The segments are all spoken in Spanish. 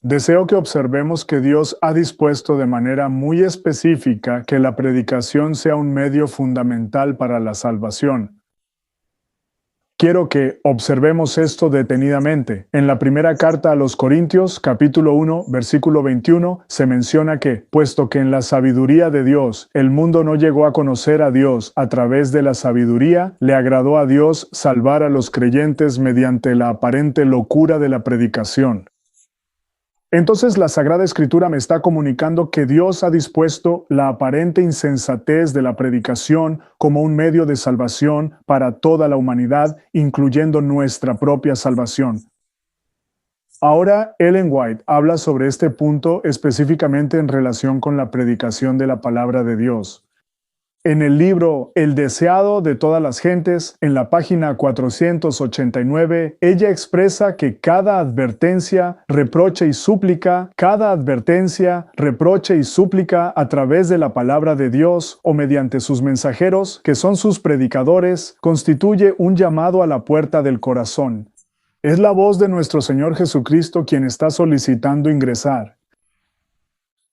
Deseo que observemos que Dios ha dispuesto de manera muy específica que la predicación sea un medio fundamental para la salvación. Quiero que observemos esto detenidamente. En la primera carta a los Corintios, capítulo 1, versículo 21, se menciona que, puesto que en la sabiduría de Dios el mundo no llegó a conocer a Dios a través de la sabiduría, le agradó a Dios salvar a los creyentes mediante la aparente locura de la predicación. Entonces la Sagrada Escritura me está comunicando que Dios ha dispuesto la aparente insensatez de la predicación como un medio de salvación para toda la humanidad, incluyendo nuestra propia salvación. Ahora Ellen White habla sobre este punto específicamente en relación con la predicación de la palabra de Dios. En el libro El deseado de todas las gentes, en la página 489, ella expresa que cada advertencia, reproche y súplica a través de la palabra de Dios o mediante sus mensajeros, que son sus predicadores, constituye un llamado a la puerta del corazón. Es la voz de nuestro Señor Jesucristo quien está solicitando ingresar.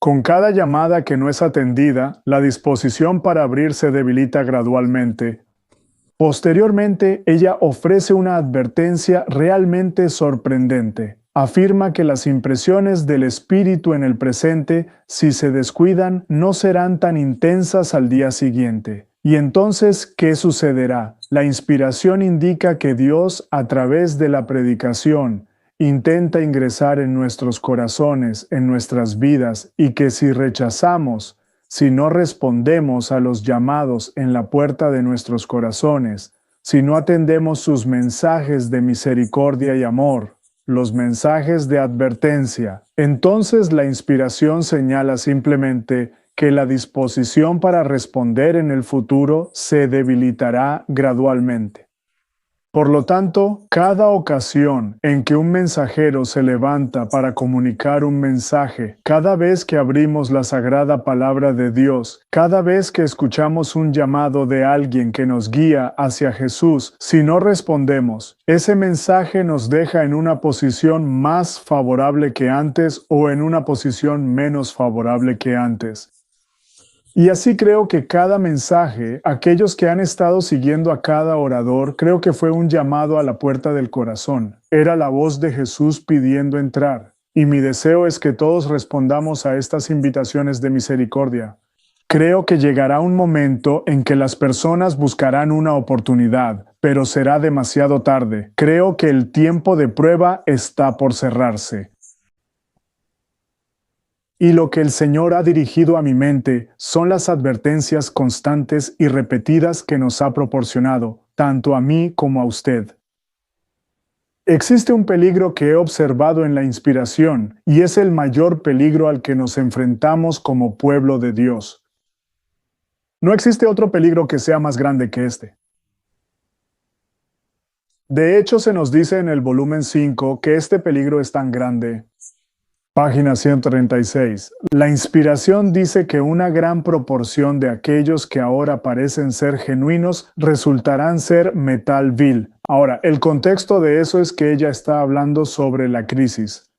Con cada llamada que no es atendida, la disposición para abrir se debilita gradualmente. Posteriormente, ella ofrece una advertencia realmente sorprendente. Afirma que las impresiones del Espíritu en el presente, si se descuidan, no serán tan intensas al día siguiente. Y entonces, ¿qué sucederá? La inspiración indica que Dios, a través de la predicación, intenta ingresar en nuestros corazones, en nuestras vidas, y que si rechazamos, si no respondemos a los llamados en la puerta de nuestros corazones, si no atendemos sus mensajes de misericordia y amor, los mensajes de advertencia, entonces la inspiración señala simplemente que la disposición para responder en el futuro se debilitará gradualmente. Por lo tanto, cada ocasión en que un mensajero se levanta para comunicar un mensaje, cada vez que abrimos la sagrada palabra de Dios, cada vez que escuchamos un llamado de alguien que nos guía hacia Jesús, si no respondemos, ese mensaje nos deja en una posición más favorable que antes o en una posición menos favorable que antes. Y así creo que cada mensaje, aquellos que han estado siguiendo a cada orador, creo que fue un llamado a la puerta del corazón. Era la voz de Jesús pidiendo entrar. Y mi deseo es que todos respondamos a estas invitaciones de misericordia. Creo que llegará un momento en que las personas buscarán una oportunidad, pero será demasiado tarde. Creo que el tiempo de prueba está por cerrarse. Y lo que el Señor ha dirigido a mi mente son las advertencias constantes y repetidas que nos ha proporcionado, tanto a mí como a usted. Existe un peligro que he observado en la inspiración, y es el mayor peligro al que nos enfrentamos como pueblo de Dios. No existe otro peligro que sea más grande que este. De hecho, se nos dice en el volumen 5 que este peligro es tan grande. Página 136. La inspiración dice que una gran proporción de aquellos que ahora parecen ser genuinos resultarán ser metal vil. Ahora, el contexto de eso es que ella está hablando sobre la crisis.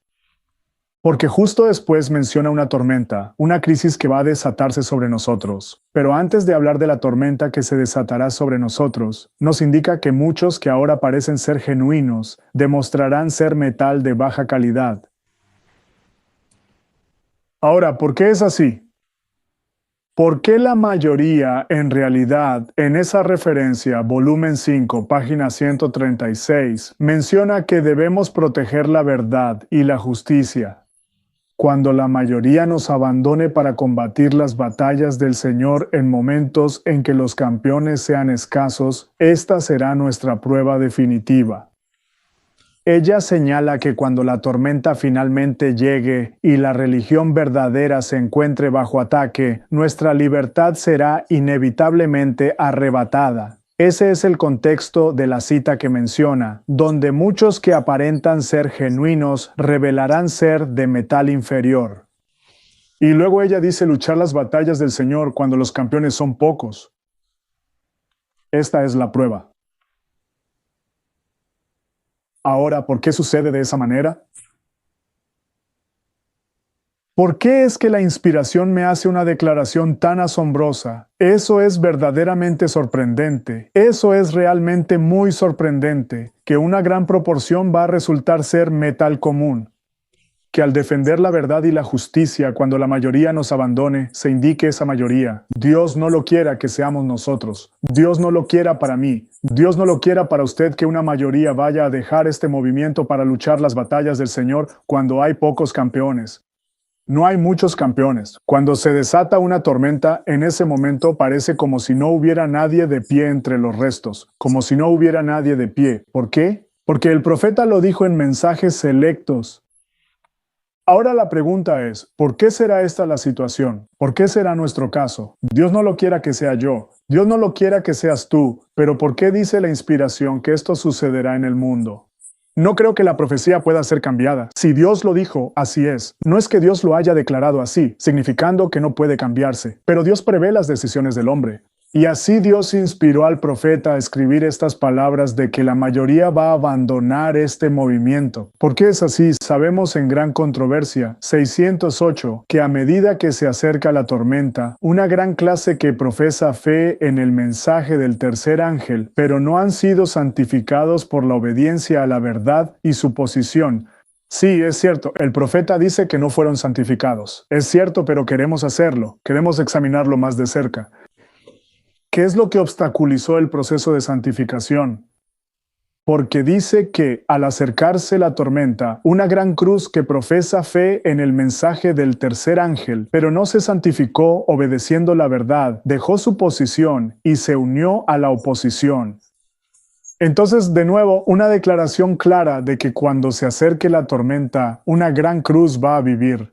Porque justo después menciona una tormenta, una crisis que va a desatarse sobre nosotros. Pero antes de hablar de la tormenta que se desatará sobre nosotros, nos indica que muchos que ahora parecen ser genuinos demostrarán ser metal de baja calidad. Ahora, ¿por qué es así? ¿Por qué la mayoría, en realidad, en esa referencia, volumen 5, página 136, menciona que debemos proteger la verdad y la justicia? Cuando la mayoría nos abandone para combatir las batallas del Señor en momentos en que los campeones sean escasos, esta será nuestra prueba definitiva. Ella señala que cuando la tormenta finalmente llegue y la religión verdadera se encuentre bajo ataque, nuestra libertad será inevitablemente arrebatada. Ese es el contexto de la cita que menciona, donde muchos que aparentan ser genuinos revelarán ser de metal inferior. Y luego ella dice luchar las batallas del Señor cuando los campeones son pocos. Esta es la prueba. Ahora, ¿por qué sucede de esa manera? ¿Por qué es que la inspiración me hace una declaración tan asombrosa? Eso es verdaderamente sorprendente. Eso es realmente muy sorprendente, que una gran proporción va a resultar ser metal común. Que al defender la verdad y la justicia, cuando la mayoría nos abandone, se indique esa mayoría. Dios no lo quiera que seamos nosotros. Dios no lo quiera para mí. Dios no lo quiera para usted que una mayoría vaya a dejar este movimiento para luchar las batallas del Señor cuando hay pocos campeones. No hay muchos campeones. Cuando se desata una tormenta, en ese momento parece como si no hubiera nadie de pie entre los restos, como si no hubiera nadie de pie. ¿Por qué? Porque el profeta lo dijo en mensajes selectos. Ahora la pregunta es, ¿por qué será esta la situación? ¿Por qué será nuestro caso? Dios no lo quiera que sea yo, Dios no lo quiera que seas tú, pero ¿por qué dice la inspiración que esto sucederá en el mundo? No creo que la profecía pueda ser cambiada. Si Dios lo dijo, así es. No es que Dios lo haya declarado así, significando que no puede cambiarse, pero Dios prevé las decisiones del hombre. Y así Dios inspiró al profeta a escribir estas palabras de que la mayoría va a abandonar este movimiento. ¿Por qué es así? Sabemos en gran controversia, 608, que a medida que se acerca la tormenta, una gran clase que profesa fe en el mensaje del tercer ángel, pero no han sido santificados por la obediencia a la verdad y su posición. Sí, es cierto, el profeta dice que no fueron santificados. Es cierto, pero queremos hacerlo, queremos examinarlo más de cerca. ¿Qué es lo que obstaculizó el proceso de santificación? Porque dice que al acercarse la tormenta, una gran cruz que profesa fe en el mensaje del tercer ángel, pero no se santificó obedeciendo la verdad, dejó su posición y se unió a la oposición. Entonces, de nuevo, una declaración clara de que cuando se acerque la tormenta, una gran cruz va a vivir.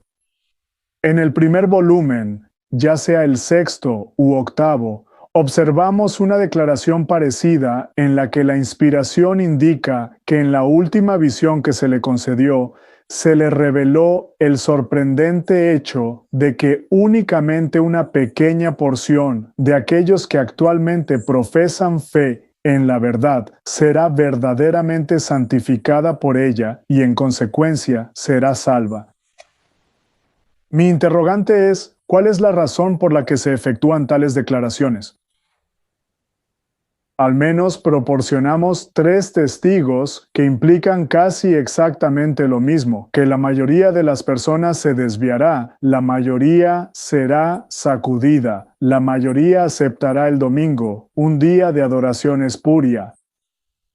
En el primer volumen, ya sea el sexto u octavo, observamos una declaración parecida en la que la inspiración indica que en la última visión que se le concedió, se le reveló el sorprendente hecho de que únicamente una pequeña porción de aquellos que actualmente profesan fe en la verdad será verdaderamente santificada por ella y en consecuencia será salva. Mi interrogante es, ¿cuál es la razón por la que se efectúan tales declaraciones? Al menos proporcionamos 3 testigos que implican casi exactamente lo mismo, que la mayoría de las personas se desviará, la mayoría será sacudida, la mayoría aceptará el domingo, un día de adoración espuria.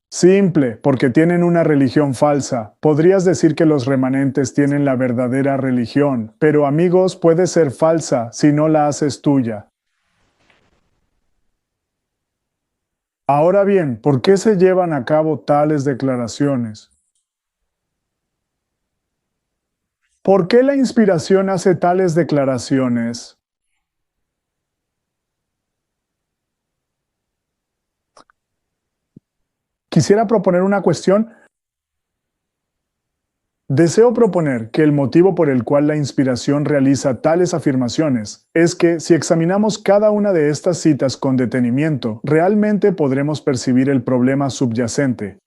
Simple, porque tienen una religión falsa. Podrías decir que los remanentes tienen la verdadera religión, pero amigos, puede ser falsa si no la haces tuya. Ahora bien, ¿por qué se llevan a cabo tales declaraciones? ¿Por qué la inspiración hace tales declaraciones? Quisiera proponer una cuestión. Deseo proponer que el motivo por el cual la inspiración realiza tales afirmaciones es que si examinamos cada una de estas citas con detenimiento, realmente podremos percibir el problema subyacente.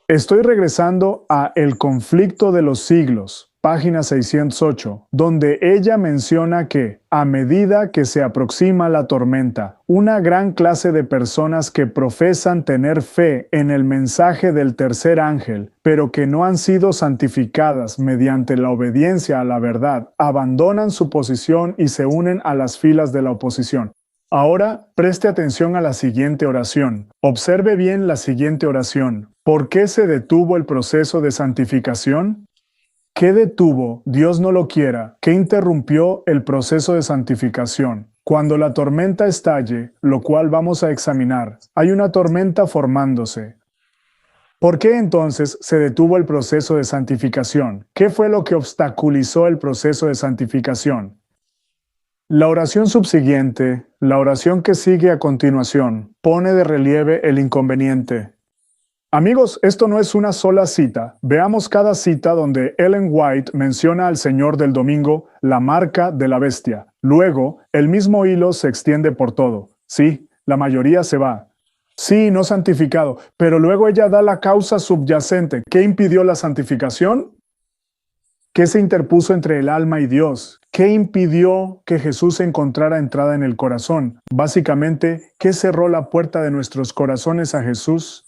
Estoy regresando a El conflicto de los siglos, página 608, donde ella menciona que, a medida que se aproxima la tormenta, una gran clase de personas que profesan tener fe en el mensaje del tercer ángel, pero que no han sido santificadas mediante la obediencia a la verdad, abandonan su posición y se unen a las filas de la oposición. Ahora, preste atención a la siguiente oración. Observe bien la siguiente oración. ¿Por qué se detuvo el proceso de santificación? ¿Qué detuvo, Dios no lo quiera, qué interrumpió el proceso de santificación? Cuando la tormenta estalle, lo cual vamos a examinar, hay una tormenta formándose. ¿Por qué entonces se detuvo el proceso de santificación? ¿Qué fue lo que obstaculizó el proceso de santificación? La oración subsiguiente, la oración que sigue a continuación, pone de relieve el inconveniente. Amigos, esto no es una sola cita. Veamos cada cita donde Ellen White menciona al Señor del domingo, la marca de la bestia. Luego, el mismo hilo se extiende por todo. Sí, la mayoría se va. Sí, no santificado, pero luego ella da la causa subyacente. ¿Qué impidió la santificación? ¿Qué se interpuso entre el alma y Dios? ¿Qué impidió que Jesús encontrara entrada en el corazón? Básicamente, ¿qué cerró la puerta de nuestros corazones a Jesús?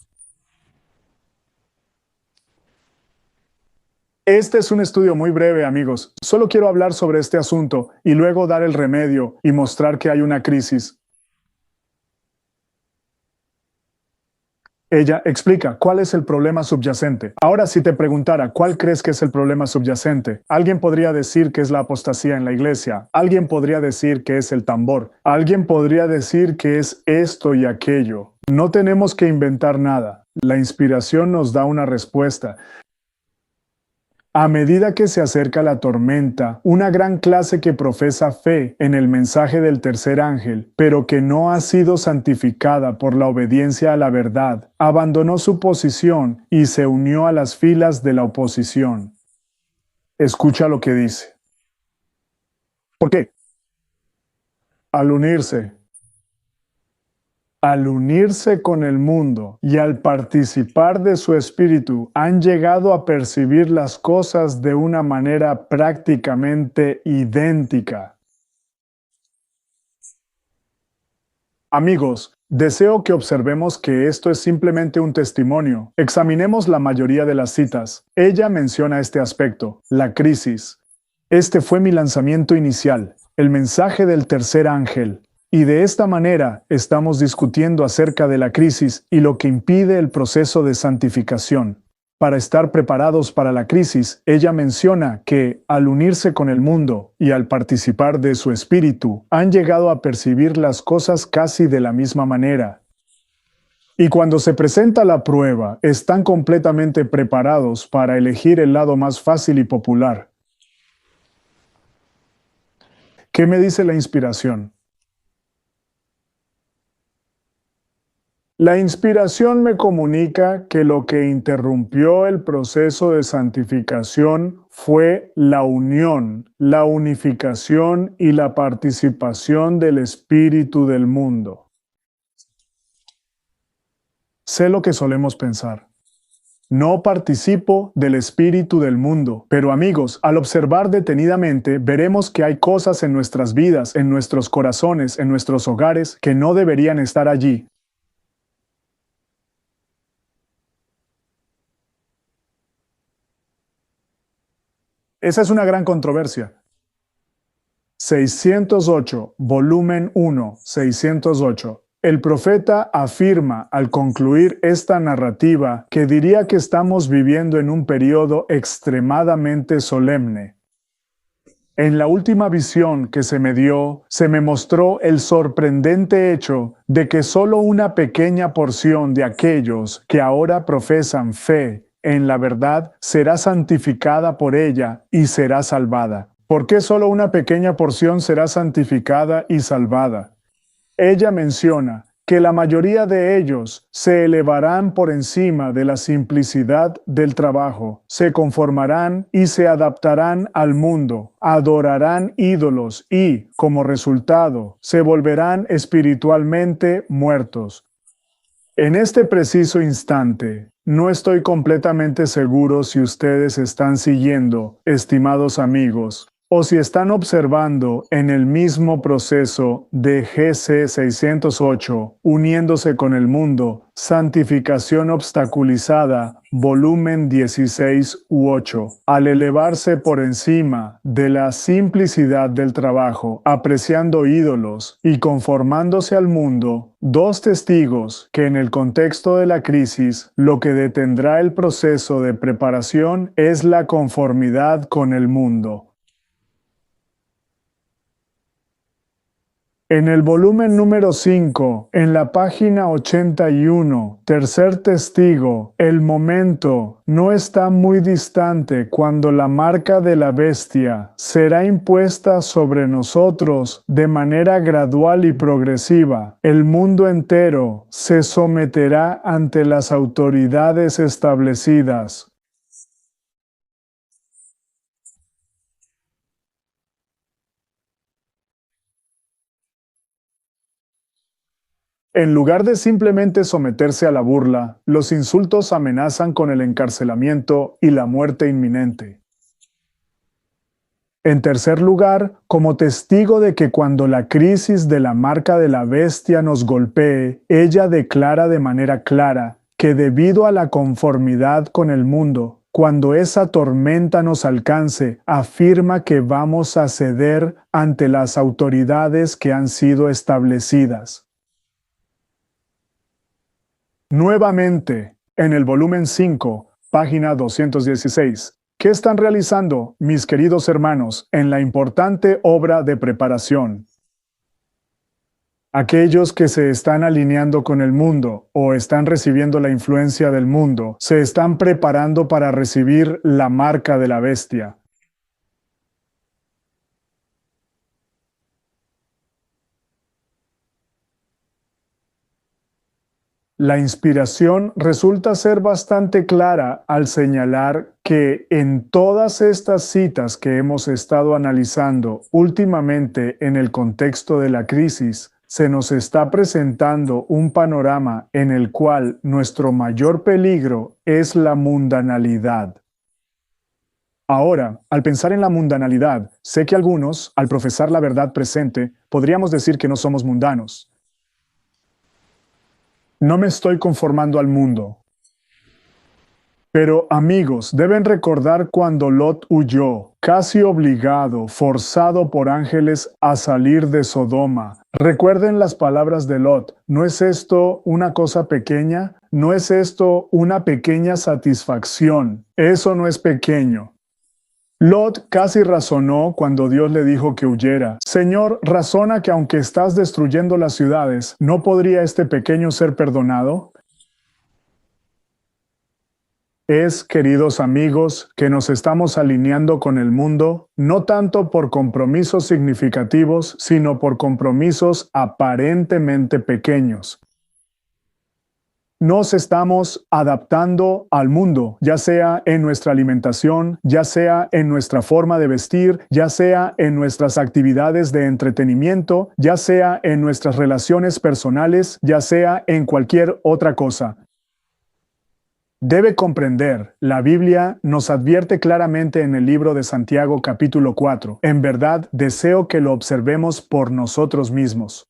Este es un estudio muy breve, amigos. Solo quiero hablar sobre este asunto y luego dar el remedio y mostrar que hay una crisis. Ella explica cuál es el problema subyacente. Ahora, si te preguntara cuál crees que es el problema subyacente, alguien podría decir que es la apostasía en la iglesia, alguien podría decir que es el tambor, alguien podría decir que es esto y aquello. No tenemos que inventar nada. La inspiración nos da una respuesta. A medida que se acerca la tormenta, una gran clase que profesa fe en el mensaje del tercer ángel, pero que no ha sido santificada por la obediencia a la verdad, abandonó su posición y se unió a las filas de la oposición. Escucha lo que dice. ¿Por qué? Al unirse con el mundo y al participar de su espíritu, han llegado a percibir las cosas de una manera prácticamente idéntica. Amigos, deseo que observemos que esto es simplemente un testimonio. Examinemos la mayoría de las citas. Ella menciona este aspecto, la crisis. Este fue mi lanzamiento inicial, el mensaje del tercer ángel. Y de esta manera estamos discutiendo acerca de la crisis y lo que impide el proceso de santificación. Para estar preparados para la crisis, ella menciona que, al unirse con el mundo y al participar de su espíritu, han llegado a percibir las cosas casi de la misma manera. Y cuando se presenta la prueba, están completamente preparados para elegir el lado más fácil y popular. ¿Qué me dice la inspiración? La inspiración me comunica que lo que interrumpió el proceso de santificación fue la unión, la unificación y la participación del espíritu del mundo. Sé lo que solemos pensar. No participo del espíritu del mundo, pero amigos, al observar detenidamente, veremos que hay cosas en nuestras vidas, en nuestros corazones, en nuestros hogares, que no deberían estar allí. Esa es una gran controversia. 608, volumen 1, 608. El profeta afirma al concluir esta narrativa que diría que estamos viviendo en un periodo extremadamente solemne. En la última visión que se me dio, se me mostró el sorprendente hecho de que solo una pequeña porción de aquellos que ahora profesan fe en la verdad será santificada por ella y será salvada. ¿Por qué solo una pequeña porción será santificada y salvada? Ella menciona que la mayoría de ellos se elevarán por encima de la simplicidad del trabajo, se conformarán y se adaptarán al mundo, adorarán ídolos y, como resultado, se volverán espiritualmente muertos. En este preciso instante, no estoy completamente seguro si ustedes están siguiendo, estimados amigos, o si están observando en el mismo proceso de GC 608, uniéndose con el mundo, santificación obstaculizada, volumen 16 u 8, al elevarse por encima de la simplicidad del trabajo, apreciando ídolos y conformándose al mundo, dos testigos que en el contexto de la crisis, lo que detendrá el proceso de preparación es la conformidad con el mundo. En el volumen número 5, en la página 81, tercer testigo, el momento no está muy distante cuando la marca de la bestia será impuesta sobre nosotros de manera gradual y progresiva. El mundo entero se someterá ante las autoridades establecidas. En lugar de simplemente someterse a la burla, los insultos amenazan con el encarcelamiento y la muerte inminente. En tercer lugar, como testigo de que cuando la crisis de la marca de la bestia nos golpee, ella declara de manera clara que debido a la conformidad con el mundo, cuando esa tormenta nos alcance, afirma que vamos a ceder ante las autoridades que han sido establecidas. Nuevamente, en el volumen 5, página 216. ¿Qué están realizando, mis queridos hermanos, en la importante obra de preparación? Aquellos que se están alineando con el mundo o están recibiendo la influencia del mundo, se están preparando para recibir la marca de la bestia. La inspiración resulta ser bastante clara al señalar que en todas estas citas que hemos estado analizando últimamente en el contexto de la crisis, se nos está presentando un panorama en el cual nuestro mayor peligro es la mundanalidad. Ahora, al pensar en la mundanalidad, sé que algunos, al profesar la verdad presente, podríamos decir que no somos mundanos. No me estoy conformando al mundo. Pero amigos, deben recordar cuando Lot huyó, casi obligado, forzado por ángeles a salir de Sodoma. Recuerden las palabras de Lot. ¿No es esto una cosa pequeña? ¿No es esto una pequeña satisfacción? Eso no es pequeño. Lot casi razonó cuando Dios le dijo que huyera. Señor, razona que aunque estás destruyendo las ciudades, ¿no podría este pequeño ser perdonado? Es, queridos amigos, que nos estamos alineando con el mundo, no tanto por compromisos significativos, sino por compromisos aparentemente pequeños. Nos estamos adaptando al mundo, ya sea en nuestra alimentación, ya sea en nuestra forma de vestir, ya sea en nuestras actividades de entretenimiento, ya sea en nuestras relaciones personales, ya sea en cualquier otra cosa. Debe comprender, la Biblia nos advierte claramente en el libro de Santiago capítulo 4. En verdad, deseo que lo observemos por nosotros mismos.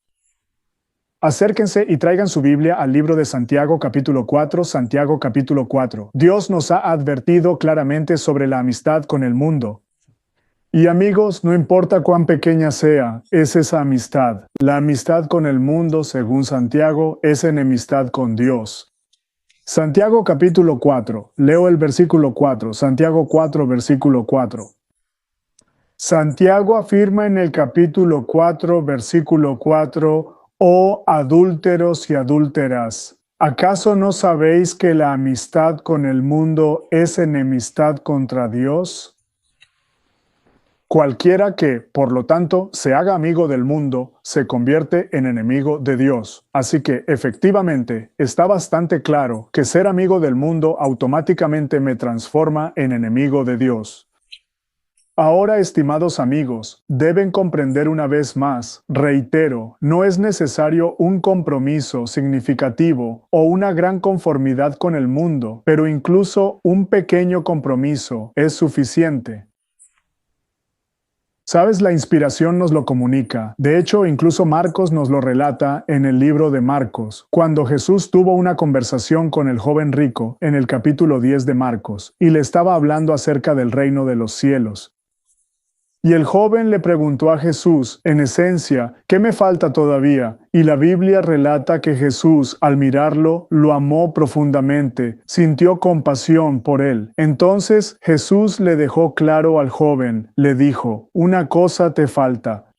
Acérquense y traigan su Biblia al libro de Santiago capítulo 4, Santiago capítulo 4. Dios nos ha advertido claramente sobre la amistad con el mundo. Y amigos, no importa cuán pequeña sea, es esa amistad. La amistad con el mundo, según Santiago, es enemistad con Dios. Santiago capítulo 4, leo el versículo 4, Santiago 4, versículo 4. Santiago afirma en el capítulo 4, versículo 4, oh adúlteros y adúlteras, ¿acaso no sabéis que la amistad con el mundo es enemistad contra Dios? Cualquiera que, por lo tanto, se haga amigo del mundo, se convierte en enemigo de Dios. Así que, efectivamente, está bastante claro que ser amigo del mundo automáticamente me transforma en enemigo de Dios. Ahora, estimados amigos, deben comprender una vez más, reitero, no es necesario un compromiso significativo o una gran conformidad con el mundo, pero incluso un pequeño compromiso es suficiente. Sabes, la inspiración nos lo comunica. De hecho, incluso Marcos nos lo relata en el libro de Marcos, cuando Jesús tuvo una conversación con el joven rico en el capítulo 10 de Marcos, y le estaba hablando acerca del reino de los cielos. Y el joven le preguntó a Jesús, en esencia, ¿qué me falta todavía? Y la Biblia relata que Jesús, al mirarlo, lo amó profundamente, sintió compasión por él. Entonces Jesús le dejó claro al joven, le dijo, una cosa te falta.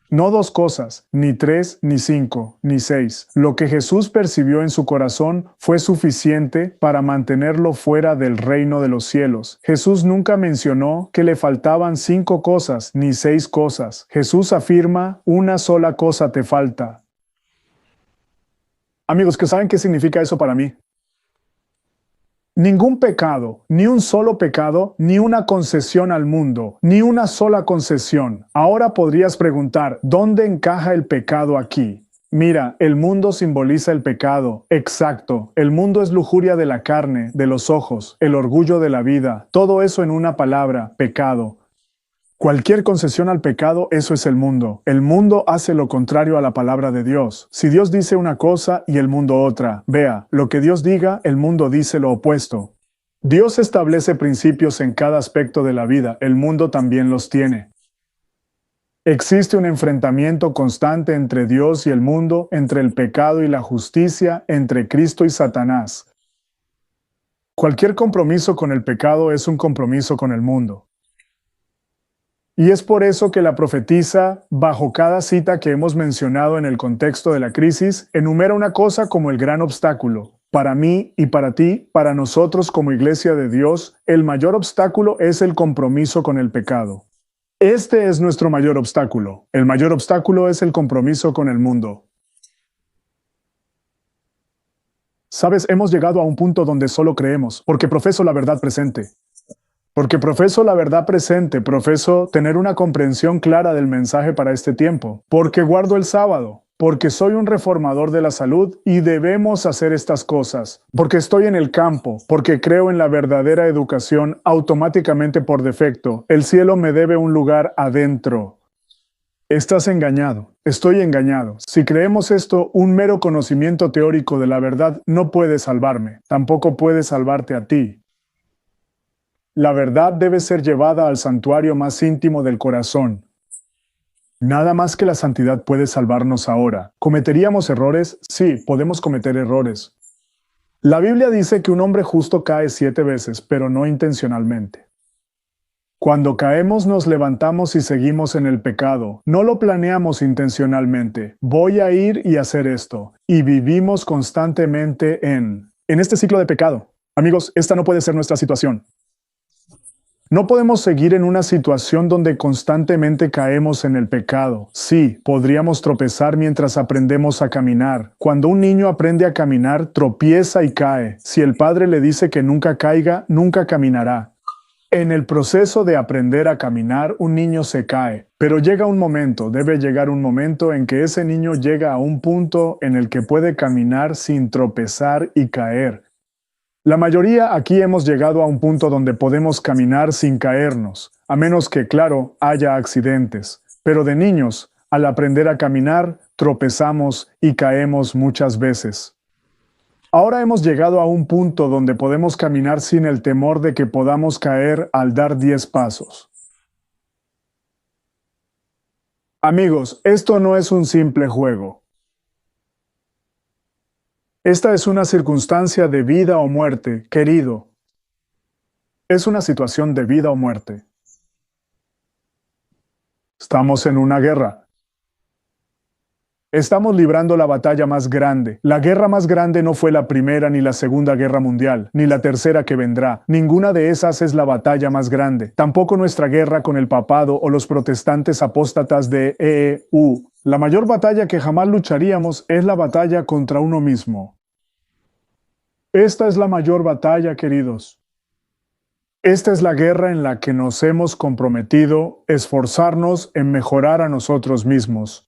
No dos cosas, ni tres, ni cinco, ni seis. Lo que Jesús percibió en su corazón fue suficiente para mantenerlo fuera del reino de los cielos. Jesús nunca mencionó que le faltaban 5 cosas, ni 6 cosas. Jesús afirma, una sola cosa te falta. Amigos, ¿qué saben qué significa eso para mí? Ningún pecado, ni un solo pecado, ni una concesión al mundo, ni una sola concesión. Ahora podrías preguntar, ¿dónde encaja el pecado aquí? Mira, el mundo simboliza el pecado. Exacto. El mundo es lujuria de la carne, de los ojos, el orgullo de la vida. Todo eso en una palabra, pecado. Cualquier concesión al pecado, eso es el mundo. El mundo hace lo contrario a la palabra de Dios. Si Dios dice una cosa y el mundo otra, vea, lo que Dios diga, el mundo dice lo opuesto. Dios establece principios en cada aspecto de la vida, el mundo también los tiene. Existe un enfrentamiento constante entre Dios y el mundo, entre el pecado y la justicia, entre Cristo y Satanás. Cualquier compromiso con el pecado es un compromiso con el mundo. Y es por eso que la profetisa, bajo cada cita que hemos mencionado en el contexto de la crisis, enumera una cosa como el gran obstáculo. Para mí y para ti, para nosotros como Iglesia de Dios, el mayor obstáculo es el compromiso con el pecado. Este es nuestro mayor obstáculo. El mayor obstáculo es el compromiso con el mundo. Sabes, hemos llegado a un punto donde solo creemos, porque profeso la verdad presente. Porque profeso la verdad presente, profeso tener una comprensión clara del mensaje para este tiempo. Porque guardo el sábado. Porque soy un reformador de la salud y debemos hacer estas cosas. Porque estoy en el campo. Porque creo en la verdadera educación automáticamente por defecto. El cielo me debe un lugar adentro. Estás engañado. Estoy engañado. Si creemos esto, un mero conocimiento teórico de la verdad no puede salvarme. Tampoco puede salvarte a ti. La verdad debe ser llevada al santuario más íntimo del corazón. Nada más que la santidad puede salvarnos ahora. ¿Cometeríamos errores? Sí, podemos cometer errores. La Biblia dice que un hombre justo cae 7 veces, pero no intencionalmente. Cuando caemos nos levantamos y seguimos en el pecado. No lo planeamos intencionalmente. Voy a ir y hacer esto. Y vivimos constantemente en este ciclo de pecado. Amigos, esta no puede ser nuestra situación. No podemos seguir en una situación donde constantemente caemos en el pecado. Sí, podríamos tropezar mientras aprendemos a caminar. Cuando un niño aprende a caminar, tropieza y cae. Si el padre le dice que nunca caiga, nunca caminará. En el proceso de aprender a caminar, un niño se cae. Pero llega un momento, debe llegar un momento en que ese niño llega a un punto en el que puede caminar sin tropezar y caer. La mayoría aquí hemos llegado a un punto donde podemos caminar sin caernos, a menos que, claro, haya accidentes. Pero de niños, al aprender a caminar, tropezamos y caemos muchas veces. Ahora hemos llegado a un punto donde podemos caminar sin el temor de que podamos caer al dar 10 pasos. Amigos, esto no es un simple juego. Esta es una circunstancia de vida o muerte, querido. Es una situación de vida o muerte. Estamos en una guerra. Estamos librando la batalla más grande. La guerra más grande no fue la Primera ni la Segunda Guerra Mundial, ni la tercera que vendrá. Ninguna de esas es la batalla más grande. Tampoco nuestra guerra con el papado o los protestantes apóstatas de EEU. La mayor batalla que jamás lucharíamos es la batalla contra uno mismo. Esta es la mayor batalla, queridos. Esta es la guerra en la que nos hemos comprometido esforzarnos en mejorar a nosotros mismos.